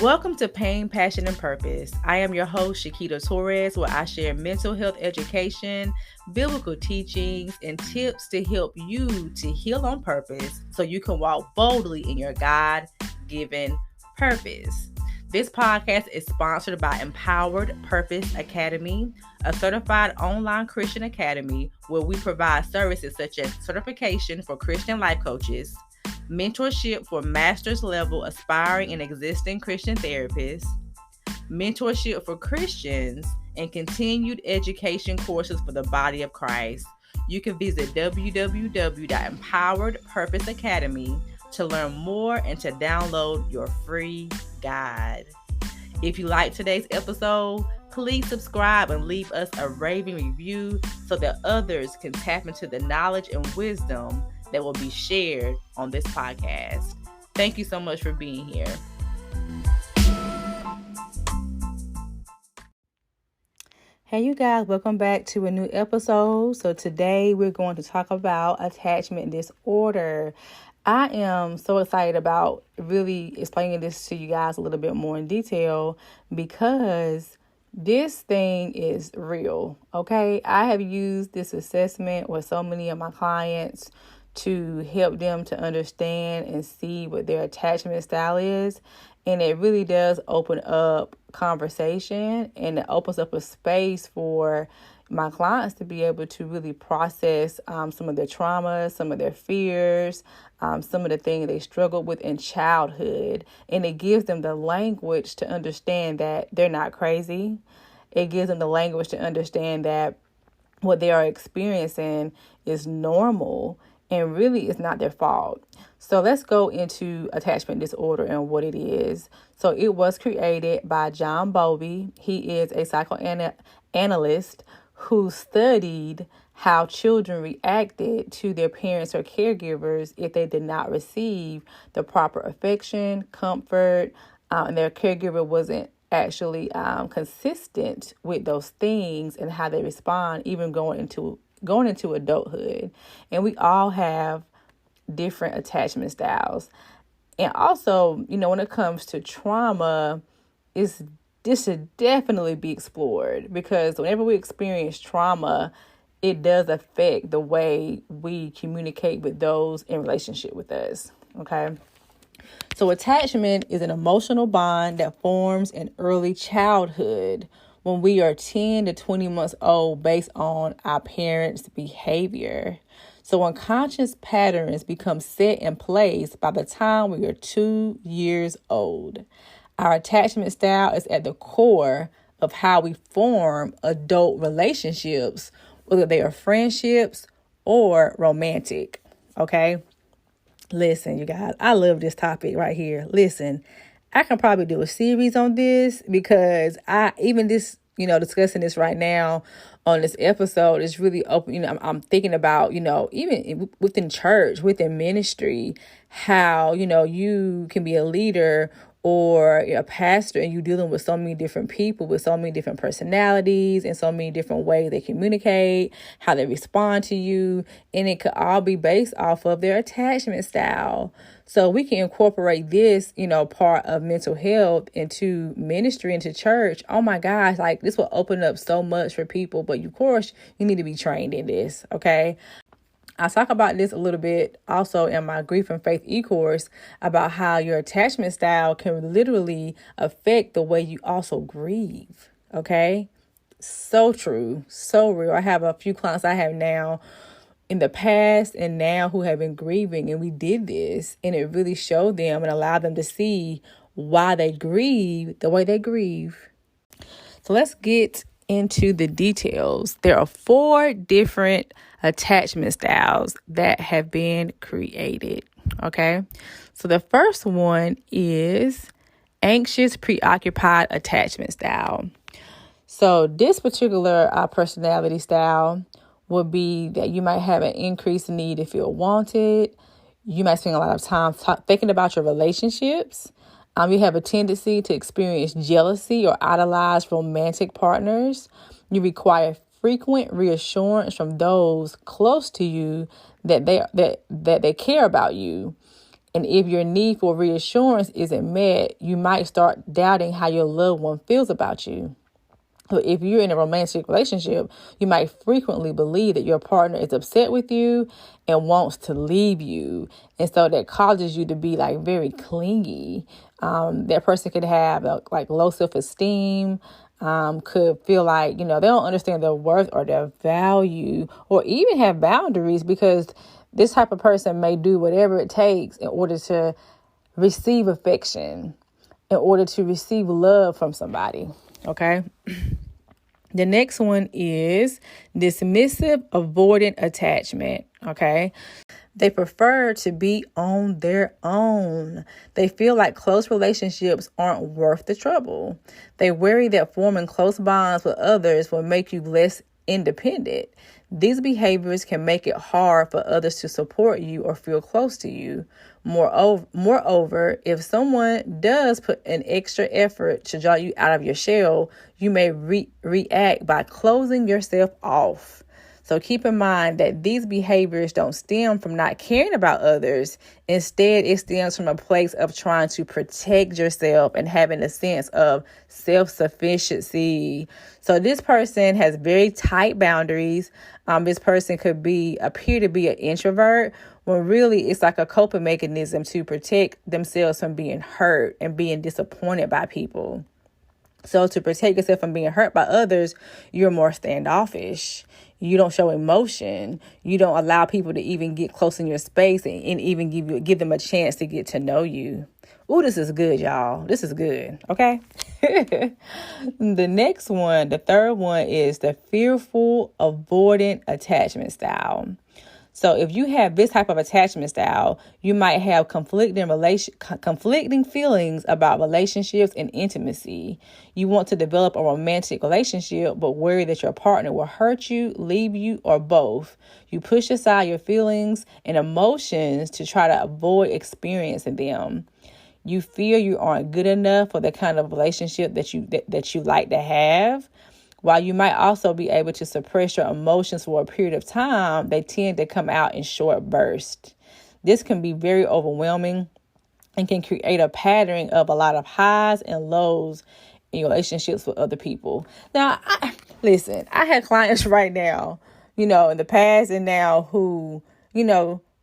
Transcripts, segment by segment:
Welcome to Pain, Passion, and Purpose. I am your host, Shakita Torres, where I share mental health education, biblical teachings, and tips to help you to heal on purpose so you can walk boldly in your God-given purpose. This podcast is sponsored by Empowered Purpose Academy, a certified online Christian academy where we provide services such as certification for Christian life coaches, mentorship for master's level aspiring and existing Christian therapists, mentorship for Christians, and continued education courses for the body of Christ. You can visit www.empoweredpurposeacademy to learn more and to download your free guide. If you like today's episode, please subscribe and leave us a raving review so that others can tap into the knowledge and wisdom that will be shared on this podcast. Thank you so much for being here. Hey you guys, welcome back to a new episode. So today we're going to talk about attachment disorder. I am so excited about really explaining this to you guys a little bit more in detail because this thing is real, okay? I have used this assessment with so many of my clients to help them to understand and see what their attachment style is. And it really does open up conversation, and it opens up a space for my clients to be able to really process some of their traumas, some of their fears, some of the things they struggled with in childhood. And it gives them the language to understand that they're not crazy. It gives them the language to understand that what they are experiencing is normal and really it's not their fault. So let's go into attachment disorder and what it is. So it was created by John Bowlby. He is a psychoanalyst who studied how children reacted to their parents or caregivers if they did not receive the proper affection, comfort, and their caregiver wasn't actually consistent with those things and how they respond, even going into adulthood. And we all have different attachment styles. And also, when it comes to trauma, this should definitely be explored because whenever we experience trauma, it does affect the way we communicate with those in relationship with us. Okay. So attachment is an emotional bond that forms in early childhood when we are 10 to 20 months old based on our parents' behavior. So unconscious patterns become set in place by the time we are 2 years old. Our attachment style is at the core of how we form adult relationships, whether they are friendships or romantic. Okay? Listen, you guys, I love this topic right here. Listen, I can probably do a series on this because discussing this right now on this episode is really open. I'm thinking about, even within church, within ministry, how, you can be a leader or a pastor and you're dealing with so many different people with so many different personalities and so many different ways they communicate, how they respond to you. And it could all be based off of their attachment style. So we can incorporate this, part of mental health into ministry, into church. Oh my gosh, this will open up so much for people. But of course, you need to be trained in this. Okay. I talk about this a little bit also in my Grief and Faith e-course about how your attachment style can literally affect the way you also grieve. Okay. So true. So real. I have a few clients I have now in the past and now who have been grieving, and we did this and it really showed them and allowed them to see why they grieve the way they grieve. So let's get into the details. There are 4 different attachment styles that have been created. Okay. So the first one is anxious, preoccupied attachment style. So this particular personality style would be that you might have an increased need to feel wanted. You might spend a lot of time thinking about your relationships. You have a tendency to experience jealousy or idolize romantic partners. You require frequent reassurance from those close to you that they care about you. And if your need for reassurance isn't met, you might start doubting how your loved one feels about you. So if you're in a romantic relationship, you might frequently believe that your partner is upset with you and wants to leave you. And so that causes you to be like very clingy. That person could have like low self-esteem, could feel like, they don't understand their worth or their value, or even have boundaries, because this type of person may do whatever it takes in order to receive affection, in order to receive love from somebody. Okay. The next one is dismissive, avoidant attachment. Okay. They prefer to be on their own. They feel like close relationships aren't worth the trouble. They worry that forming close bonds with others will make you less independent. These behaviors can make it hard for others to support you or feel close to you. Moreover, if someone does put an extra effort to draw you out of your shell, you may react by closing yourself off. So keep in mind that these behaviors don't stem from not caring about others. Instead, it stems from a place of trying to protect yourself and having a sense of self-sufficiency. So this person has very tight boundaries. This person could appear to be an introvert, when really it's like a coping mechanism to protect themselves from being hurt and being disappointed by people. So to protect yourself from being hurt by others, you're more standoffish. You don't show emotion. You don't allow people to even get close in your space and even give them a chance to get to know you. Ooh, this is good, y'all. This is good. Okay. The next one, the third one, is the fearful, avoidant attachment style. So if you have this type of attachment style, you might have conflicting feelings about relationships and intimacy. You want to develop a romantic relationship, but worry that your partner will hurt you, leave you, or both. You push aside your feelings and emotions to try to avoid experiencing them. You fear you aren't good enough for the kind of relationship that you like to have. While you might also be able to suppress your emotions for a period of time, they tend to come out in short bursts. This can be very overwhelming and can create a pattern of a lot of highs and lows in your relationships with other people. Now, I have clients right now, in the past and now who,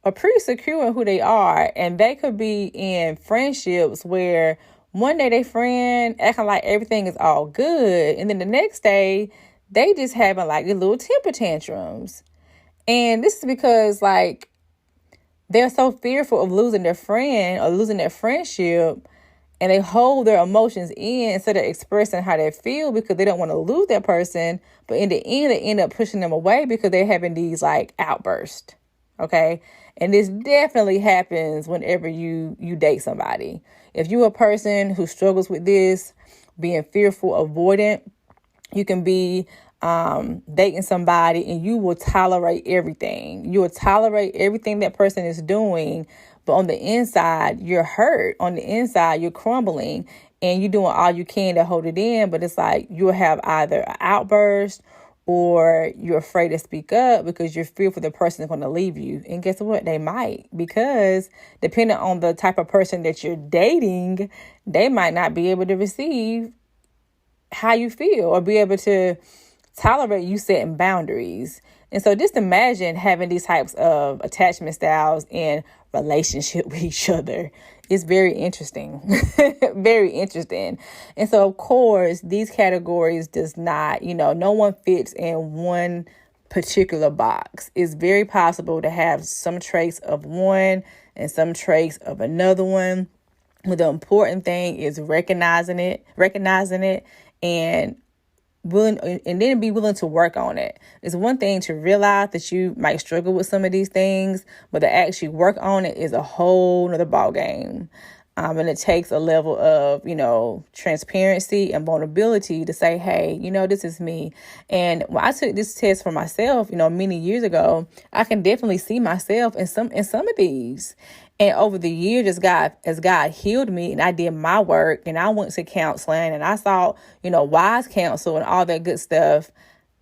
are pretty secure in who they are. And they could be in friendships where one day they friend acting like everything is all good. And then the next day they just having like these little temper tantrums. And this is because like they're so fearful of losing their friend or losing their friendship. And they hold their emotions in instead of expressing how they feel because they don't want to lose that person. But in the end, they end up pushing them away because they're having these like outbursts. Okay. And this definitely happens whenever you date somebody. If you're a person who struggles with this, being fearful, avoidant, you can be dating somebody and you will tolerate everything. You will tolerate everything that person is doing. But on the inside, you're hurt. On the inside, you're crumbling and you're doing all you can to hold it in. But it's like you'll have either an outburst or you're afraid to speak up because you're fearful the person is going to leave you. And guess what? They might, because depending on the type of person that you're dating, they might not be able to receive how you feel or be able to tolerate you setting boundaries. And so just imagine having these types of attachment styles in relationship with each other. It's very interesting, very interesting. And so, of course, these categories does not, no one fits in one particular box. It's very possible to have some traits of one and some traits of another one. But the important thing is recognizing it and then be willing to work on it. It's one thing to realize that you might struggle with some of these things, but to actually work on it is a whole nother ball game. And it takes a level of, transparency and vulnerability to say, hey, this is me. And when I took this test for myself, many years ago, I can definitely see myself in some of these. And over the years, as God healed me and I did my work and I went to counseling and I saw, wise counsel and all that good stuff,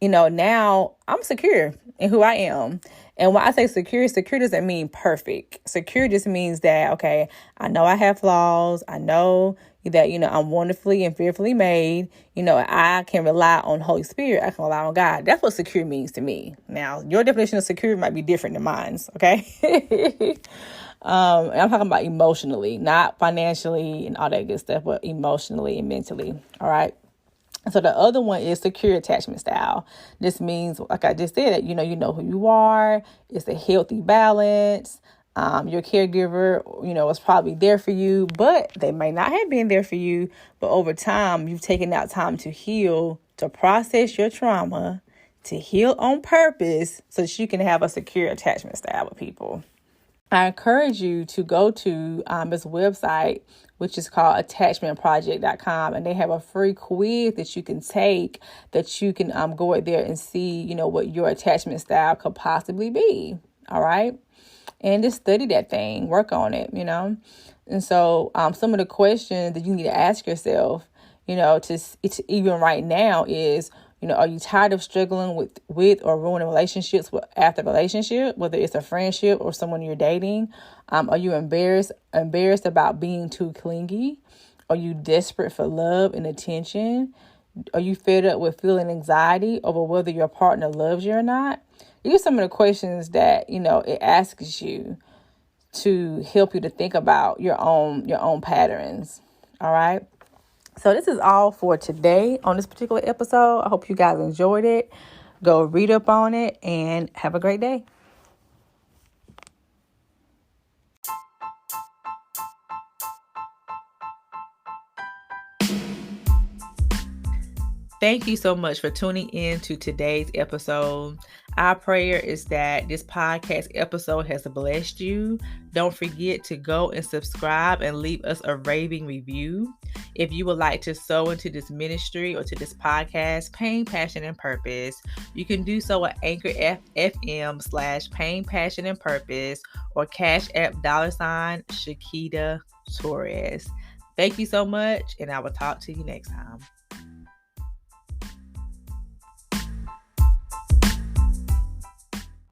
now I'm secure in who I am. And when I say secure doesn't mean perfect. Secure just means that, okay, I know I have flaws. I know that, I'm wonderfully and fearfully made. I can rely on Holy Spirit. I can rely on God. That's what secure means to me. Now, your definition of secure might be different than mine, okay? And I'm talking about emotionally, not financially and all that good stuff, but emotionally and mentally. All right. So the other one is secure attachment style. This means, like I just said, you know who you are. It's a healthy balance. Your caregiver, was probably there for you, but they may not have been there for you. But over time, you've taken out time to heal, to process your trauma, to heal on purpose so that you can have a secure attachment style with people. I encourage you to go to this website, which is called attachmentproject.com. And they have a free quiz that you can take, that you can go out there and see, what your attachment style could possibly be. All right. And just study that thing, work on it, And so some of the questions that you need to ask yourself, to even right now is, are you tired of struggling with or ruining relationships after relationship, whether it's a friendship or someone you're dating? Are you embarrassed about being too clingy? Are you desperate for love and attention? Are you fed up with feeling anxiety over whether your partner loves you or not? These are some of the questions that, it asks you to help you to think about your own patterns. All right. So this is all for today on this particular episode. I hope you guys enjoyed it. Go read up on it and have a great day. Thank you so much for tuning in to today's episode. Our prayer is that this podcast episode has blessed you. Don't forget to go and subscribe and leave us a raving review. If you would like to sow into this ministry or to this podcast, Pain, Passion, and Purpose, you can do so at Anchor FM/Pain, Passion, and Purpose or Cash App $Shakita Torres. Thank you so much, and I will talk to you next time.